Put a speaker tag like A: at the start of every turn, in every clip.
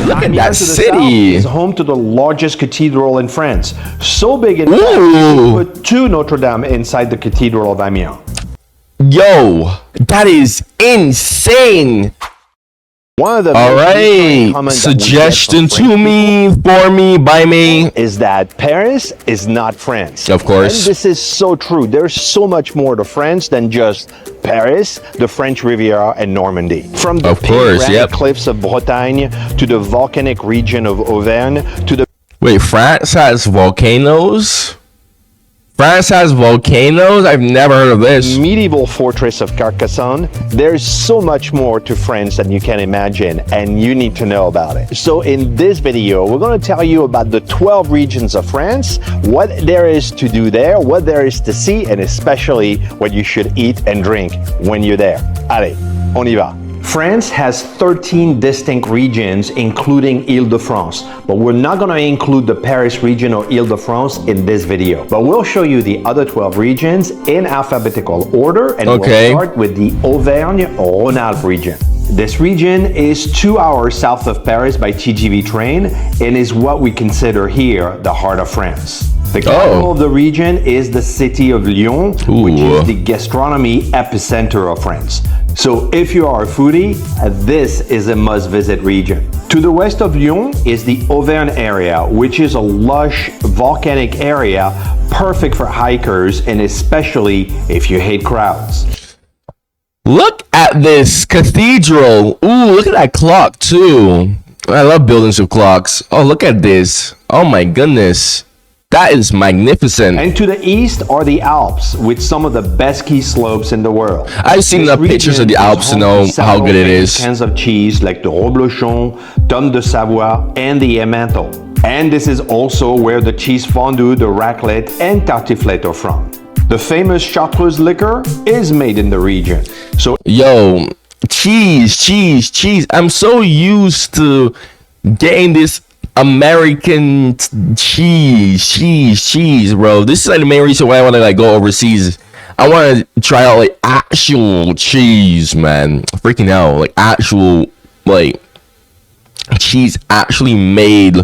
A: Look at that city.
B: It's home to the largest cathedral in France. So big in fact, you put 2 Notre-Dame inside the Cathedral of Amiens.
A: Yo, that is insane.
B: One of the
A: all right, suggestion to me, for me, by me,
B: is that Paris is not France.
A: Of course.
B: And this is so true. There's so much more to France than just Paris, the French Riviera, and Normandy. From the panoramic cliffs of Bretagne to the volcanic region of Auvergne to the...
A: Wait, France has volcanoes? France has volcanoes? I've never heard of this.
B: Medieval fortress of Carcassonne. There's so much more to France than you can imagine, and you need to know about it. So in this video, we're going to tell you about the 12 regions of France, what there is to do there, what there is to see, and especially what you should eat and drink when you're there. Allez, on y va. France has 13 distinct regions, including Île-de-France, but we're not going to include the Paris region or Île-de-France in this video. But we'll show you the other 12 regions in alphabetical order, and we'll start with the Auvergne-Rhône-Alpes region. This region is 2 hours south of Paris by TGV train and is what we consider here the heart of France. The capital of the region is the city of Lyon, which is the gastronomy epicenter of France. So if you are a foodie, this is a must-visit region. To the west of Lyon is the Auvergne area, which is a lush volcanic area perfect for hikers and especially if you hate crowds.
A: Look at this cathedral. Ooh, look at that clock too. I love buildings with clocks. Oh, look at this. Oh my goodness. That is magnificent.
B: And to the east are the Alps, with some of the best ski slopes in the world.
A: I've seen the pictures of the Alps to know how good it is.
B: Kinds of cheese like the Reblochon, Tome de Savoie, and the Emmental. And this is also where the cheese fondue, the raclette, and tartiflette are from. The famous Chartreuse liquor is made in the region. So,
A: yo, cheese. I'm so used to getting this American cheese, bro. This is like the main reason why I want to like go overseas. I want to try out like actual cheese, man. Freaking out, like actual like cheese actually made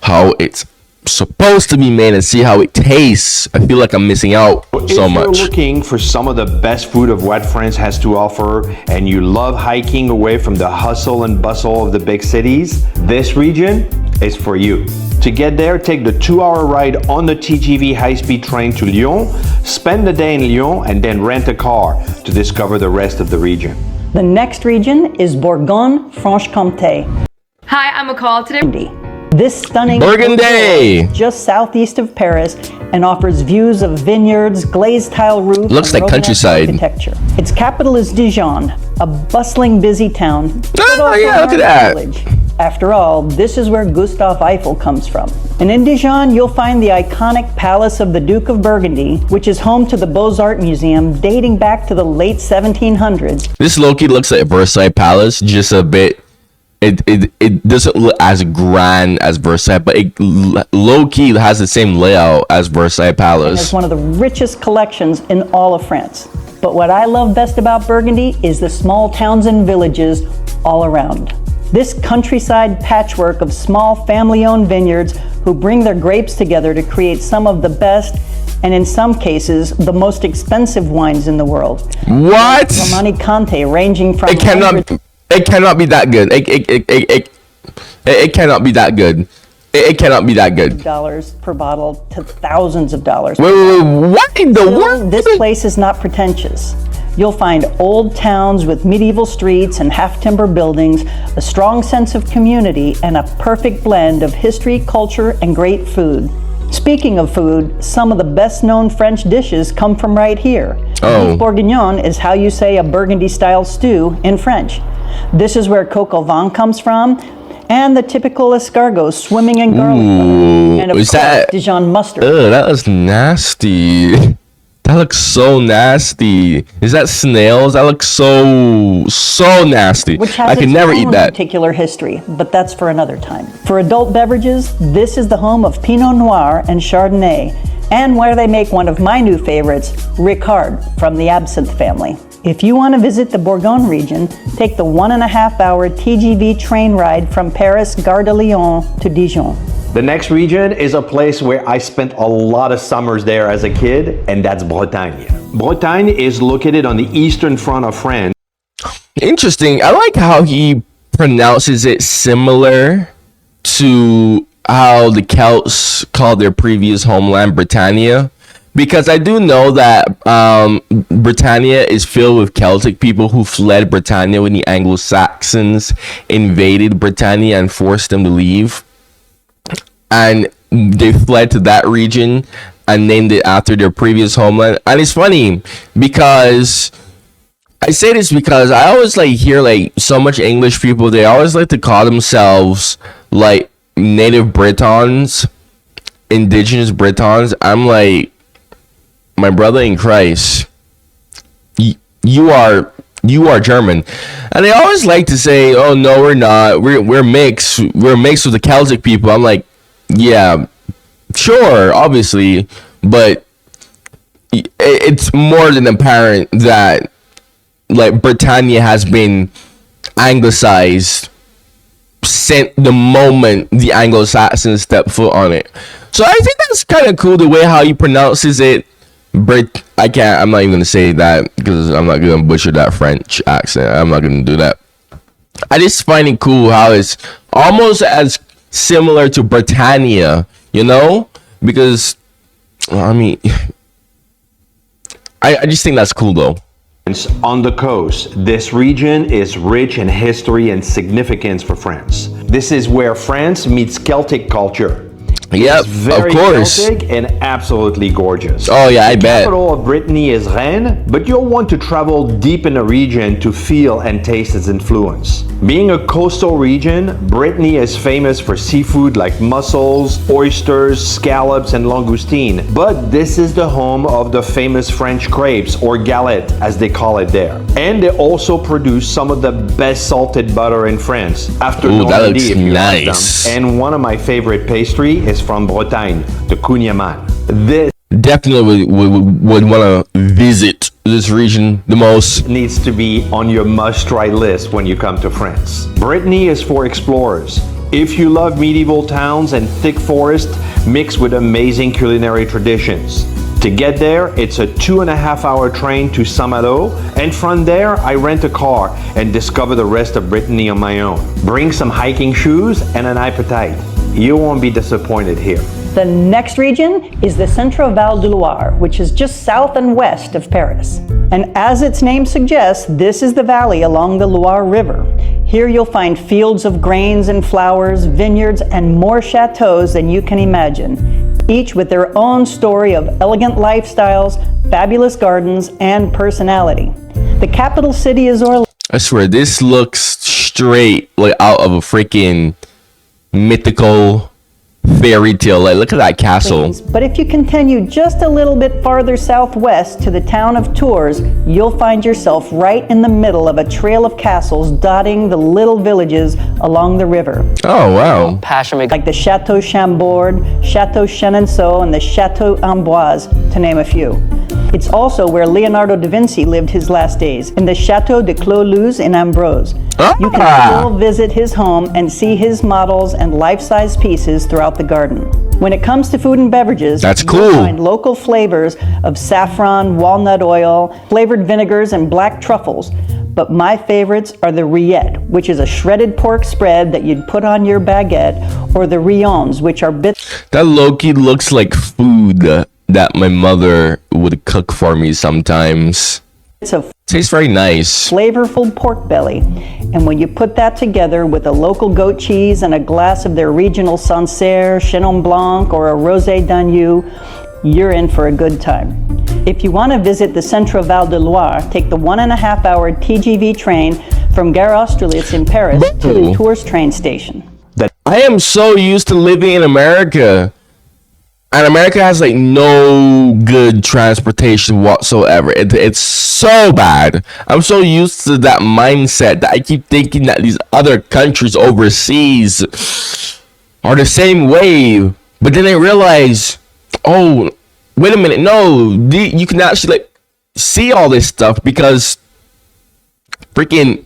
A: how it's supposed to be made and see how it tastes. I feel like I'm missing out so much.
B: If you're looking for some of the best food of what France has to offer and you love hiking away from the hustle and bustle of the big cities, this region is for you. To get there, take the 2-hour ride on the TGV high-speed train to Lyon, spend the day in Lyon, and then rent a car to discover the rest of the region.
C: The next region is Bourgogne-Franche-Comté.
D: Hi, I'm McCall. Today,
C: this stunning
A: Burgundy,
C: just southeast of Paris, and offers views of vineyards, glazed tile roofs,
A: looks like countryside
C: architecture. Its capital is Dijon, a bustling, busy town.
A: Oh yeah, look at that. Village.
C: After all, this is where Gustave Eiffel comes from. And in Dijon, you'll find the iconic Palace of the Duke of Burgundy, which is home to the Beaux-Arts Museum dating back to the late 1700s.
A: This low-key looks like Versailles Palace, just a bit. It doesn't look as grand as Versailles, but it low-key has the same layout as Versailles Palace.
C: It's one of the richest collections in all of France. But what I love best about Burgundy is the small towns and villages all around. This countryside patchwork of small family-owned vineyards who bring their grapes together to create some of the best, and in some cases, the most expensive wines in the world.
A: What?
C: Romanée-Conti, ranging from...
A: It cannot be that good. It cannot be that good. It cannot be that good.
C: Dollars per bottle to thousands of dollars.
A: Wait, what in the world?
C: This place is not pretentious. You'll find old towns with medieval streets and half-timber buildings, a strong sense of community, and a perfect blend of history, culture, and great food. Speaking of food, some of the best-known French dishes come from right here. Beef bourguignon is how you say a Burgundy-style stew in French. This is where coq au vin comes from, and the typical escargot swimming in garlic butter. And of course, Dijon mustard.
A: Ugh, that was nasty. That looks so nasty. Is that snails? That looks so nasty.
C: Which has
A: I could never eat that.
C: Particular history, but that's for another time. For adult beverages, this is the home of Pinot Noir and Chardonnay, and where they make one of my new favorites, Ricard, from the Absinthe family. If you want to visit the Bourgogne region, take the 1.5-hour TGV train ride from Paris Gare de Lyon to Dijon.
B: The next region is a place where I spent a lot of summers there as a kid, and that's Bretagne. Bretagne is located on the eastern front of France.
A: Interesting. I like how he pronounces it similar to how the Celts called their previous homeland Britannia, because I do know that Britannia is filled with Celtic people who fled Britannia when the Anglo-Saxons invaded Britannia and forced them to leave, and they fled to that region and named it after their previous homeland. And it's funny because I say this because I always like hear like so much English people, they always like to call themselves like native Britons, indigenous Britons. I'm like, my brother in Christ, you are German. And they always like to say, oh no, we're not, we're mixed with the Celtic people. I'm like, yeah, sure, obviously, but it's more than apparent that like Britannia has been anglicized since the moment the Anglo-Saxons stepped foot on it. So I think that's kind of cool the way how he pronounces it. I'm not even gonna say that because I'm not gonna butcher that French accent. I'm not gonna do that. I just find it cool how it's almost as similar to Britannia, you know, because I mean, I just think that's cool though.
B: On the coast, this region is rich in history and significance for France. This is where France meets Celtic culture.
A: Yep,
B: It's very
A: of course.
B: Celtic and absolutely gorgeous.
A: Oh yeah, I
B: The
A: bet.
B: capital of Brittany is Rennes, but you'll want to travel deep in the region to feel and taste its influence. Being a coastal region, Brittany is famous for seafood like mussels, oysters, scallops, and langoustine. But this is the home of the famous French crepes, or galette, as they call it there. And they also produce some of the best salted butter in France. After
A: Ooh, that
B: Normandy,
A: looks
B: if you want
A: nice.
B: them. And one of my favorite pastry is from Bretagne, the cognac. This
A: Definitely would want to visit this region the most.
B: needs to be on your must-try list when you come to France. Brittany is for explorers. If you love medieval towns and thick forest mixed with amazing culinary traditions. To get there, it's a 2.5-hour train to Saint-Malo, and from there, I rent a car and discover the rest of Brittany on my own. Bring some hiking shoes and an appetite. You won't be disappointed here.
C: The next region is the Centre Val de Loire, which is just south and west of Paris. And as its name suggests, this is the valley along the Loire River. Here you'll find fields of grains and flowers, vineyards, and more chateaus than you can imagine, each with their own story of elegant lifestyles, fabulous gardens, and personality. The capital city is Orléans.
A: I swear, this looks straight like out of a freaking mythical fairy tale. Like, look at that castle.
C: But if you continue just a little bit farther southwest to the town of Tours, you'll find yourself right in the middle of a trail of castles dotting the little villages along the river.
A: Oh wow.
C: Like the Chateau Chambord, Chateau Chenonceau, and the Chateau Amboise, to name a few. It's also where Leonardo da Vinci lived his last days, in the Chateau de Clos-Luz in Ambrose. You can still visit his home and see his models and life-size pieces throughout the garden. When it comes to food and beverages,
A: That's
C: you'll
A: cool.
C: find local flavors of saffron, walnut oil, flavored vinegars, and black truffles. But my favorites are the rillettes, which is a shredded pork spread that you'd put on your baguette, or the rillons, which are bits
A: That low-key looks like food that my mother would cook for me sometimes.
C: of
A: Tastes very nice.
C: flavorful pork belly. And when you put that together with a local goat cheese and a glass of their regional Sancerre, Chenin Blanc, or a Rosé d'Agneau, you're in for a good time. If you want to visit the Centre Val de Loire, take the 1.5-hour TGV train from Gare Austerlitz in Paris to the
A: Ooh.
C: Tours train station.
A: I am so used to living in America. And America has like no good transportation whatsoever. It's so bad. I'm so used to that mindset that I keep thinking that these other countries overseas are the same way. But then I realize, oh, wait a minute. No, you can actually like see all this stuff because freaking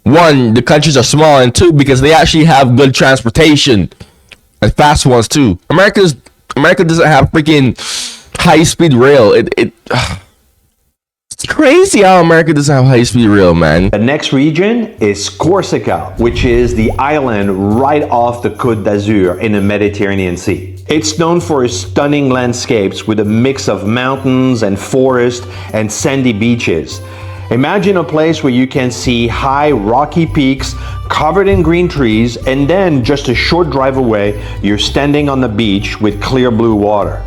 A: one, the countries are small, and two, because they actually have good transportation and fast ones too. America doesn't have freaking high speed rail. It's crazy how America doesn't have high speed rail, man.
B: The next region is Corsica, which is the island right off the Côte d'Azur in the Mediterranean Sea. It's known for its stunning landscapes with a mix of mountains and forest and sandy beaches. Imagine a place where you can see high rocky peaks covered in green trees, and then just a short drive away, you're standing on the beach with clear blue water.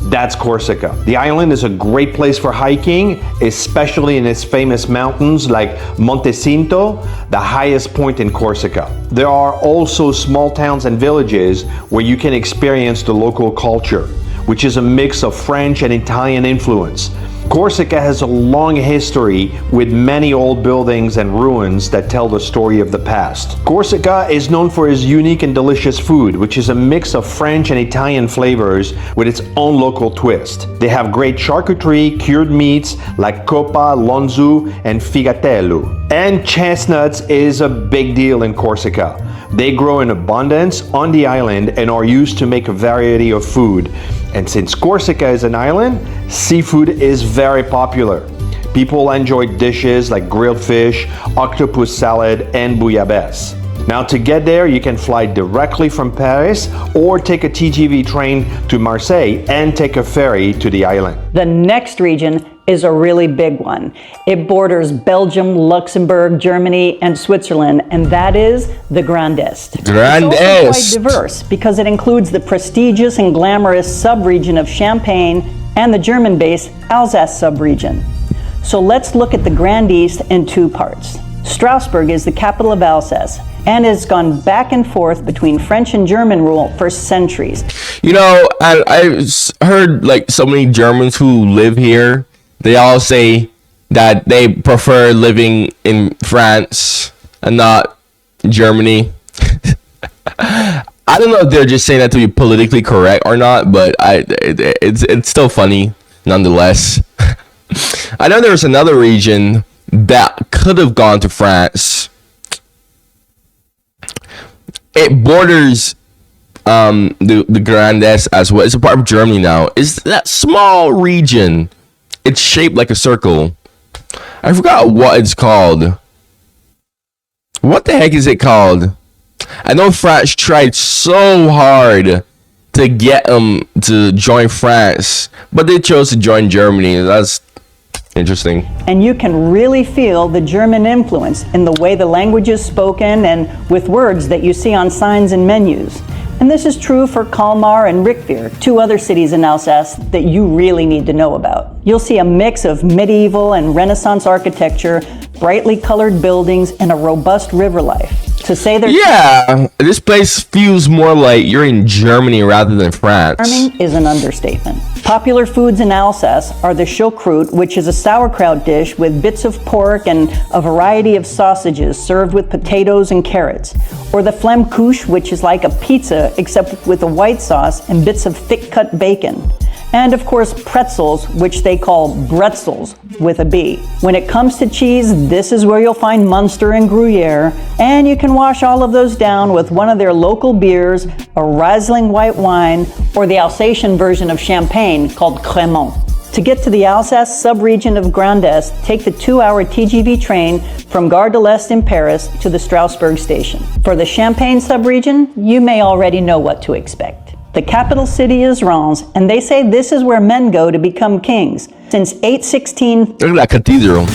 B: That's Corsica. The island is a great place for hiking, especially in its famous mountains like Monte Cinto, the highest point in Corsica. There are also small towns and villages where you can experience the local culture, which is a mix of French and Italian influence. Corsica has a long history with many old buildings and ruins that tell the story of the past. Corsica is known for its unique and delicious food, which is a mix of French and Italian flavors with its own local twist. They have great charcuterie, cured meats like coppa, lonzu, and figatello. And chestnuts is a big deal in Corsica. They grow in abundance on the island and are used to make a variety of food. And since Corsica is an island, seafood is very popular. People enjoy dishes like grilled fish, octopus salad, and bouillabaisse. Now to get there, you can fly directly from Paris or take a TGV train to Marseille and take a ferry to the island.
C: The next region is a really big one. It borders Belgium, Luxembourg, Germany, and Switzerland, and that is the Grand Est.
A: Grand
C: It's
A: Est.
C: also quite diverse because it includes the prestigious and glamorous sub-region of Champagne and the German-based Alsace sub-region. So let's look at the Grand East in two parts. Strasbourg is the capital of Alsace and has gone back and forth between French and German rule for centuries.
A: You know, I've heard like so many Germans who live here, they all say that they prefer living in France and not Germany. I don't know if they're just saying that to be politically correct or not, but it's still funny nonetheless. I know there's another region that could have gone to France. It borders the Grand Est as well. It's a part of Germany now. It's that small region. It's shaped like a circle. I forgot what it's called. What the heck is it called? I know France tried so hard to get them to join France, but they chose to join Germany. That's interesting.
C: And you can really feel the German influence in the way the language is spoken and with words that you see on signs and menus. And this is true for Colmar and Riquewihr, two other cities in Alsace that you really need to know about. You'll see a mix of medieval and Renaissance architecture, brightly colored buildings, and a robust river life. To say they're
A: this place feels more like you're in Germany rather than France.
C: charming is an understatement. Popular foods in Alsace are the choucroute, which is a sauerkraut dish with bits of pork and a variety of sausages served with potatoes and carrots, or the flammkuche, which is like a pizza except with a white sauce and bits of thick-cut bacon. And of course, pretzels, which they call bretzels with a B. When it comes to cheese, this is where you'll find Munster and Gruyere, and you can wash all of those down with one of their local beers, a Riesling white wine, or the Alsatian version of champagne called Crémant. To get to the Alsace sub-region of Grand Est, take the 2-hour TGV train from Gare de l'Est in Paris to the Strasbourg station. For the Champagne sub-region, you may already know what to expect. The capital city is Reims, and they say this is where men go to become kings. Since 816,
A: Look at that cathedral.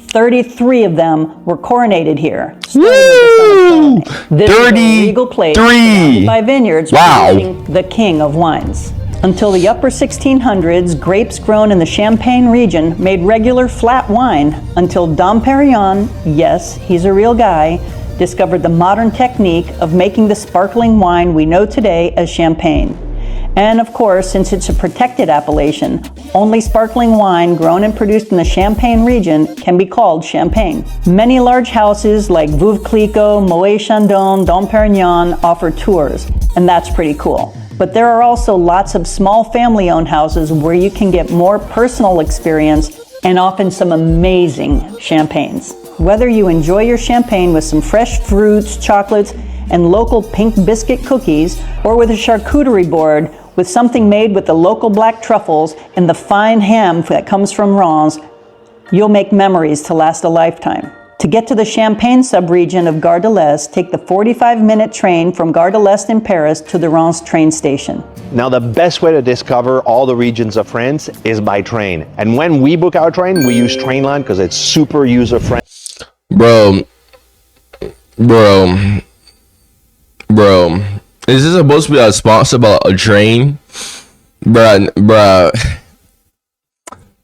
C: 33 of them were coronated here.
A: Woo!
C: This is a regal place
A: 33!
C: surrounded by vineyards
A: Wow.
C: producing the king of wines. Until the upper 1600s, grapes grown in the Champagne region made regular flat wine until Dom Perignon, yes, he's a real guy, discovered the modern technique of making the sparkling wine we know today as champagne. And of course, since it's a protected appellation, only sparkling wine grown and produced in the Champagne region can be called champagne. Many large houses like Veuve Clicquot, Moët Chandon, Dom Perignon offer tours, and that's pretty cool. But there are also lots of small family-owned houses where you can get more personal experience and often some amazing champagnes. Whether you enjoy your champagne with some fresh fruits, chocolates, and local pink biscuit cookies, or with a charcuterie board with something made with the local black truffles and the fine ham that comes from Reims, you'll make memories to last a lifetime. To get to the Champagne subregion of Gare de l'Est, take the 45-minute train from Gare de l'Est in Paris to the Reims train station.
B: Now, the best way to discover all the regions of France is by train. And when we book our train, we use Trainline because it's super user-friendly.
A: Bro, is this supposed to be a sponsor about a train? Bruh.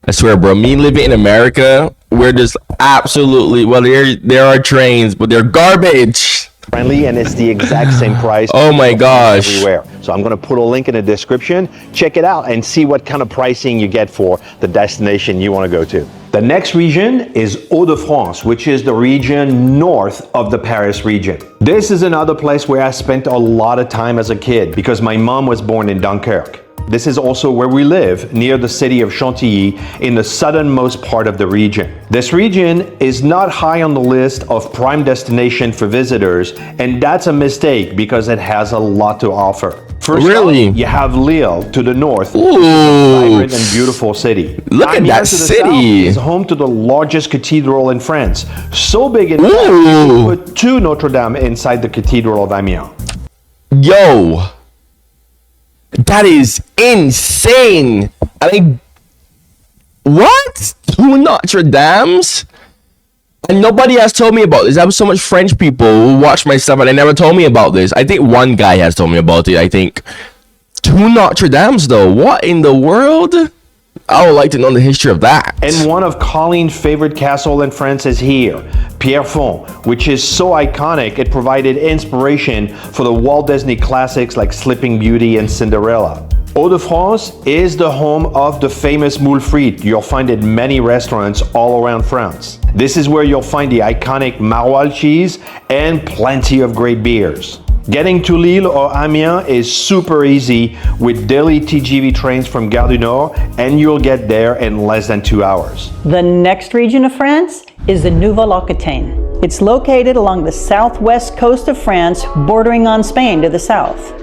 A: I swear, bro, me living in America, we're just absolutely, well, there are trains, but they're garbage.
B: Friendly, and it's the exact same price.
A: Oh my gosh.
B: Everywhere. So I'm going to put a link in the description. Check it out and see what kind of pricing you get for the destination you want to go to. The next region is Hauts-de-France, which is the region north of the Paris region. This is another place where I spent a lot of time as a kid because my mom was born in Dunkirk. This is also where we live, near the city of Chantilly, in the southernmost part of the region. This region is not high on the list of prime destination for visitors, and that's a mistake because it has a lot to offer. First
A: really?
B: off, you have Lille to the north,
A: Ooh.
B: a vibrant and beautiful city.
A: Look at that city.
B: Is home to the largest cathedral in France. So big in fact,
A: Ooh.
B: you put 2 Notre-Dame inside the Cathedral of Amiens.
A: Yo, that is insane. I mean, what? 2 Notre-Dames? And nobody has told me about this. I have so much French people who watch my stuff and they never told me about this. I think one guy has told me about it, I think. 2 Notre-Dames though. What in the world? I would like to know the history of that.
B: And one of Colleen's favorite castles in France is here, Pierrefonds, which is so iconic it provided inspiration for the Walt Disney classics like Sleeping Beauty and Cinderella. Hauts-de-France is the home of the famous moule frite. You'll find it in many restaurants all around France. This is where you'll find the iconic maroilles cheese and plenty of great beers. Getting to Lille or Amiens is super easy with daily TGV trains from Gare du Nord, and you'll get there in less than 2 hours.
C: The next region of France is the Nouvelle-Aquitaine. It's located along the southwest coast of France, bordering on Spain to the south.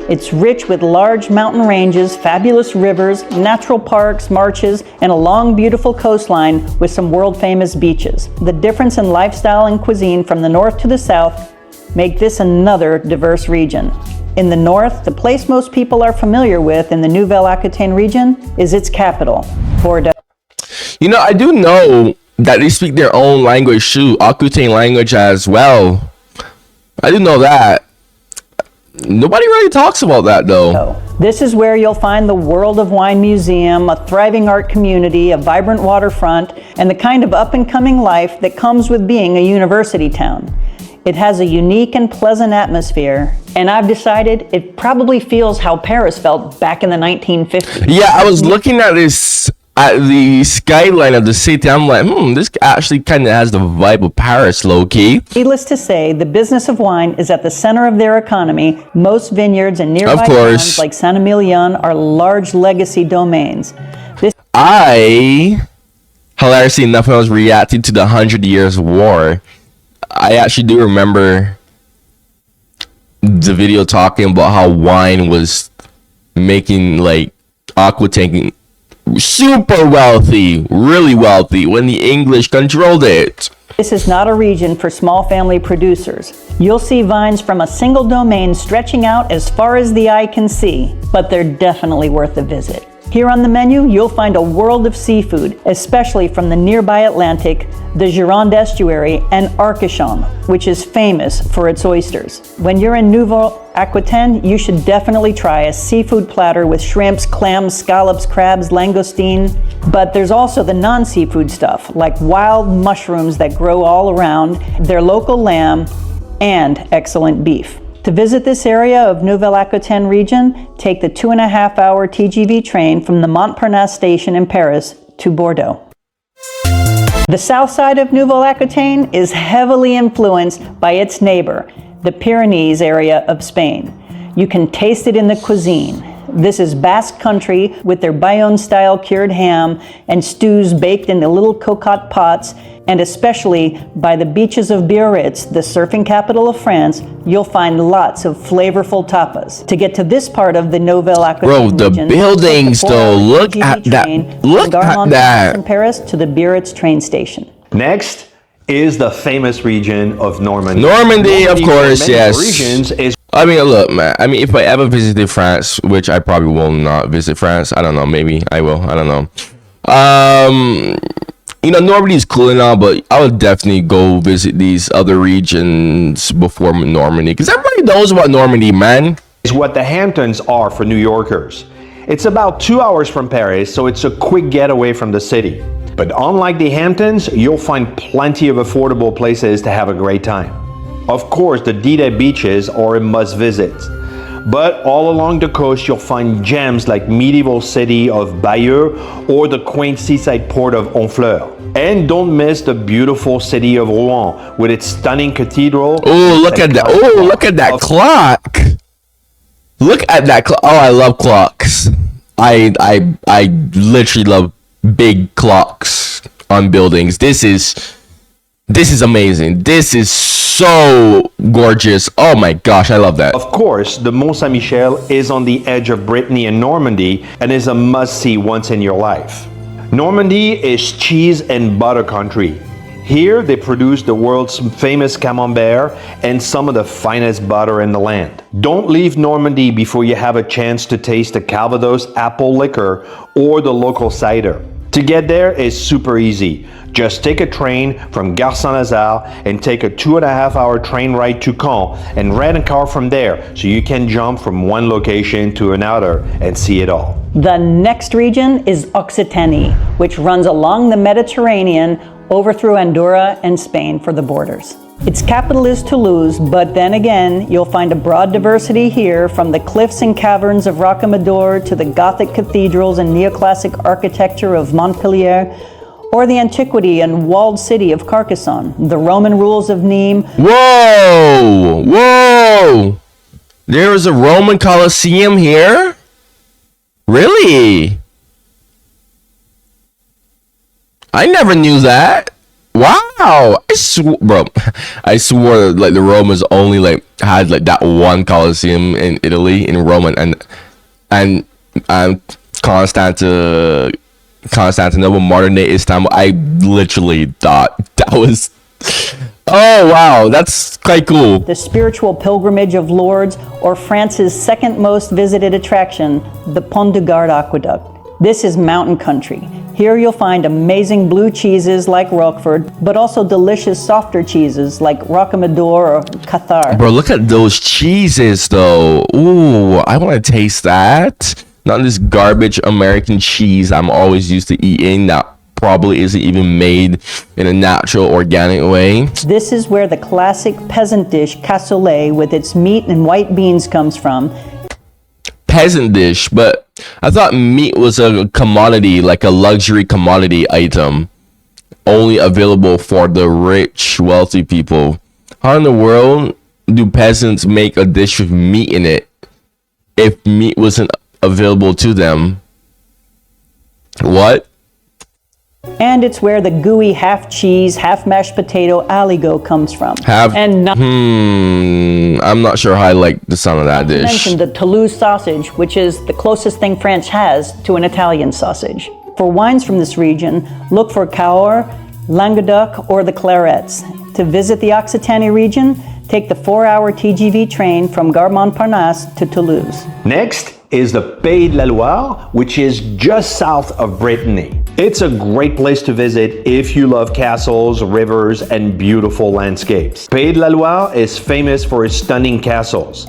C: It's rich with large mountain ranges, fabulous rivers, natural parks, marshes, and a long, beautiful coastline with some world-famous beaches. The difference in lifestyle and cuisine from the north to the south make this another diverse region. In the north, the place most people are familiar with in the Nouvelle-Aquitaine region is its capital, Bordeaux.
A: You know, I do know that they speak their own language too, Aquitaine language as well. I do know that. Nobody really talks about that though.
C: This is where you'll find the World of Wine Museum, a thriving art community, a vibrant waterfront, and the kind of up-and-coming life that comes with being a university town. It has a unique and pleasant atmosphere, and I've decided it probably feels how Paris felt back in the 1950s.
A: Yeah, I was looking at this, at the skyline of the city. I'm like, this actually kind of has the vibe of Paris, low-key.
C: Needless to say, the business of wine is at the center of their economy. Most vineyards and nearby towns like Saint-Emilion are large legacy domains.
A: Hilariously enough, when I was reacting to the 100 Years' War, I actually do remember the video talking about how wine was making like Aquitaine super wealthy, really wealthy, when the English controlled it.
C: This is not a region for small family producers. You'll see vines from a single domain stretching out as far as the eye can see, but they're definitely worth a visit. Here on the menu, you'll find a world of seafood, especially from the nearby Atlantic, the Gironde estuary, and Arcachon, which is famous for its oysters. When you're in Nouvelle-Aquitaine, you should definitely try a seafood platter with shrimps, clams, scallops, crabs, langoustine. But there's also the non-seafood stuff, like wild mushrooms that grow all around, their local lamb, and excellent beef. To visit this area of Nouvelle-Aquitaine region, take the 2.5-hour TGV train from the Montparnasse station in Paris to Bordeaux. The south side of Nouvelle-Aquitaine is heavily influenced by its neighbor, the Pyrenees area of Spain. You can taste it in the cuisine. This is Basque country with their Bayonne-style cured ham and stews baked in the little cocotte pots, and especially by the beaches of Biarritz, the surfing capital of France, you'll find lots of flavorful tapas. To get to this part of the Nouvelle-Aquitaine
A: Bro, the
C: region,
A: buildings
C: take the
A: though,
C: 4-hour
A: look
C: TGV
A: at
C: train
A: that.
C: from
A: Look at
C: Garmont
A: that.
C: from Paris to the Biarritz train station.
B: Next is the famous region of Normandy.
A: Normandy, of course,
B: for many
A: yes.
B: Regions is
A: I mean, look, man. I mean, if I ever visited France, which I probably will not visit France. I don't know. Maybe I will. I don't know. You know, Normandy is cool and all, but I would definitely go visit these other regions before Normandy, because everybody knows about Normandy, man.
B: is what the Hamptons are for New Yorkers. It's about 2 hours from Paris, so it's a quick getaway from the city. But unlike the Hamptons, you'll find plenty of affordable places to have a great time. Of course, the D-Day beaches are a must visit. But all along the coast, you'll find gems like medieval city of Bayeux or the quaint seaside port of Honfleur. And don't miss the beautiful city of Rouen with its stunning cathedral.
A: Oh, look at that. Oh, look at that clock. Look at that clock. Oh, I love clocks. I literally love big clocks on buildings. This is amazing. This is so gorgeous. Oh my gosh, I love that.
B: Of course, the Mont Saint-Michel is on the edge of Brittany and Normandy and is a must-see once in your life. Normandy is cheese and butter country. Here, they produce the world's famous camembert and some of the finest butter in the land. Don't leave Normandy before you have a chance to taste the Calvados apple liquor or the local cider. To get there is super easy. Just take a train from Gare Saint-Lazare and take a 2.5-hour train ride to Caen and rent a car from there so you can jump from one location to another and see it all.
C: The next region is Occitanie, which runs along the Mediterranean over through Andorra and Spain for the borders. Its capital is Toulouse, but then again, you'll find a broad diversity here, from the cliffs and caverns of Rocamadour to the Gothic cathedrals and neoclassic architecture of Montpellier, or the antiquity and walled city of Carcassonne, the Roman rules of Nîmes.
A: Whoa! Whoa! There is a Roman Colosseum here? Really? I never knew that. Wow! I swore like the Romans only like had like that one Colosseum in Italy, in Rome, and Constantinople, modern day Istanbul. I literally thought that was. Oh wow, that's quite cool.
C: The spiritual pilgrimage of Lourdes, or France's second most visited attraction, the Pont de Gard Aqueduct. This is mountain country. Here you'll find amazing blue cheeses like Roquefort, but also delicious softer cheeses like Rocamadour or Cathar.
A: Bro, look at those cheeses though. Ooh, I want to taste that. Not this garbage American cheese I'm always used to eating that probably isn't even made in a natural, organic way.
C: This is where the classic peasant dish cassoulet with its meat and white beans comes from.
A: Peasant dish, but I thought meat was a commodity, like a luxury commodity item, only available for the rich, wealthy people. How in the world do peasants make a dish with meat in it if meat wasn't available to them? What?
C: And it's where the gooey half cheese, half mashed potato aligot comes from.
A: I'm not sure how I like the sound of that dish.
C: Mentioned the Toulouse sausage, which is the closest thing France has to an Italian sausage. For wines from this region, look for Cahors, Languedoc, or the Clarets. To visit the Occitanie region, take the 4-hour TGV train from Gare Montparnasse to Toulouse.
B: Next is the Pays de la Loire, which is just south of Brittany. It's a great place to visit if you love castles, rivers, and beautiful landscapes. Pays de la Loire is famous for its stunning castles.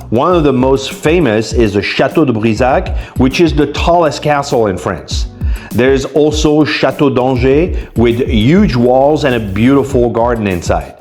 B: One of the most famous is the Château de Brissac, which is the tallest castle in France. There's also Château d'Angers with huge walls and a beautiful garden inside.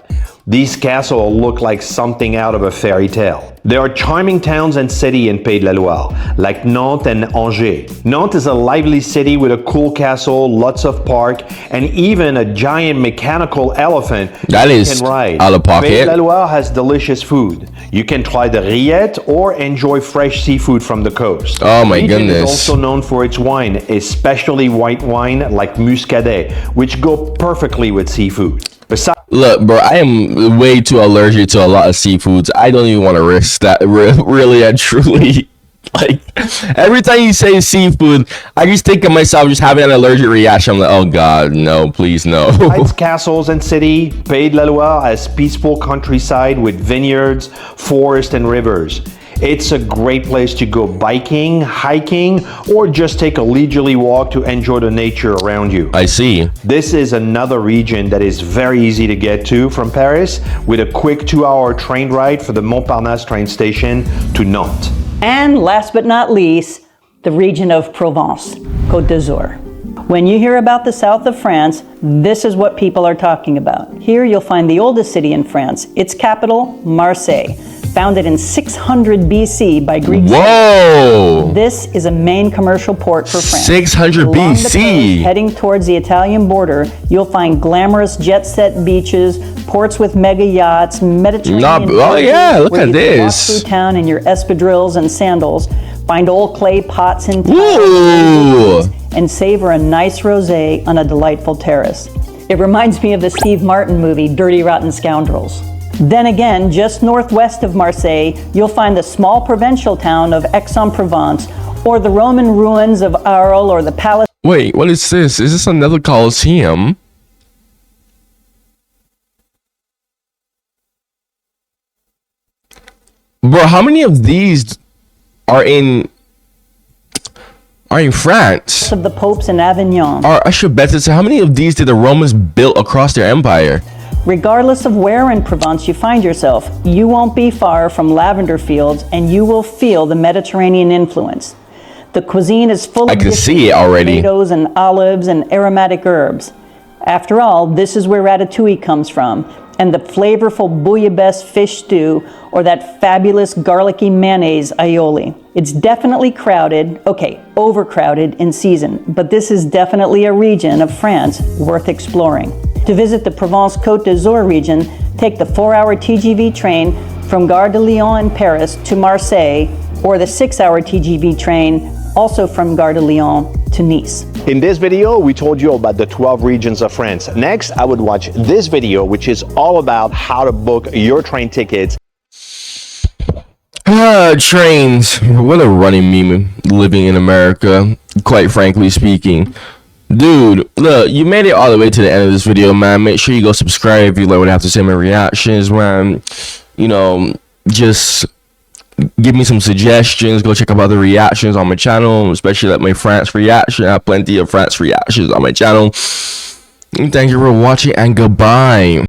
B: These castles look like something out of a fairy tale. There are charming towns and cities in Pays de la Loire, like Nantes and Angers. Nantes is a lively city with a cool castle, lots of park, and even a giant mechanical elephant
A: that
B: you
A: is
B: can ride.
A: out of pocket.
B: Pays de la Loire has delicious food. You can try the rillettes or enjoy fresh seafood from the coast.
A: Oh my
B: The region
A: goodness.
B: is also known for its wine, especially white wine like Muscadet, which go perfectly with seafood. Besides,
A: Look, bro, I am way too allergic to a lot of seafoods. I don't even want to risk that. Really and truly. Like, every time you say seafood, I just think of myself just having an allergic reaction. I'm like, oh God, no, please, no.
B: besides castles and city, Pays de la Loire has peaceful countryside with vineyards, forests, and rivers. It's a great place to go biking, hiking, or just take a leisurely walk to enjoy the nature around you.
A: I see.
B: This is another region that is very easy to get to from Paris with a quick 2-hour train ride from the Montparnasse train station to Nantes.
C: And last but not least, the region of Provence, Côte d'Azur. When you hear about the south of France, this is what people are talking about. Here you'll find the oldest city in France, its capital, Marseille, founded in 600 BC by Greek settlers.
A: Whoa!
C: This is a main commercial port for France.
A: 600
C: Along the
A: BC.
C: coast, heading towards the Italian border, you'll find glamorous jet-set beaches, ports with mega yachts, Mediterranean
A: Oh yeah, look
C: where
A: at
C: you can walk
A: this.
C: through town in your espadrilles and sandals, find old clay pots and
A: Ooh.
C: and savor a nice rosé on a delightful terrace. It reminds me of the Steve Martin movie, Dirty Rotten Scoundrels. Then again, just northwest of Marseille, you'll find the small provincial town of Aix-en-Provence, or the Roman ruins of Arles, or the palace.
A: Wait, what is this? Is this another Colosseum? Bro, how many of these are in France?
C: Of the popes in Avignon.
A: Or I should bet this. How many of these did the Romans build across their empire?
C: Regardless of where in Provence you find yourself, you won't be far from lavender fields and you will feel the Mediterranean influence. The cuisine is full
A: I
C: of
A: can see it already.
C: tomatoes and olives and aromatic herbs. After all, this is where ratatouille comes from, and the flavorful bouillabaisse fish stew, or that fabulous garlicky mayonnaise aioli. It's definitely crowded, okay, overcrowded in season, but this is definitely a region of France worth exploring. To visit the Provence Côte d'Azur region, take the 4-hour TGV train from Gare de Lyon in Paris to Marseille, or the 6-hour TGV train also from Gare de Lyon to Nice.
B: In this video, we told you about the 12 regions of France. Next, I would watch this video, which is all about how to book your train tickets.
A: Trains. What a running meme living in America, quite frankly speaking. Dude, look, you made it all the way to the end of this video, man. Make sure you go subscribe if you like what I have to say, my reactions, man. You know, just give me some suggestions. Go check out other reactions on my channel, especially like my France reaction. I have plenty of France reactions on my channel. And thank you for watching, and goodbye.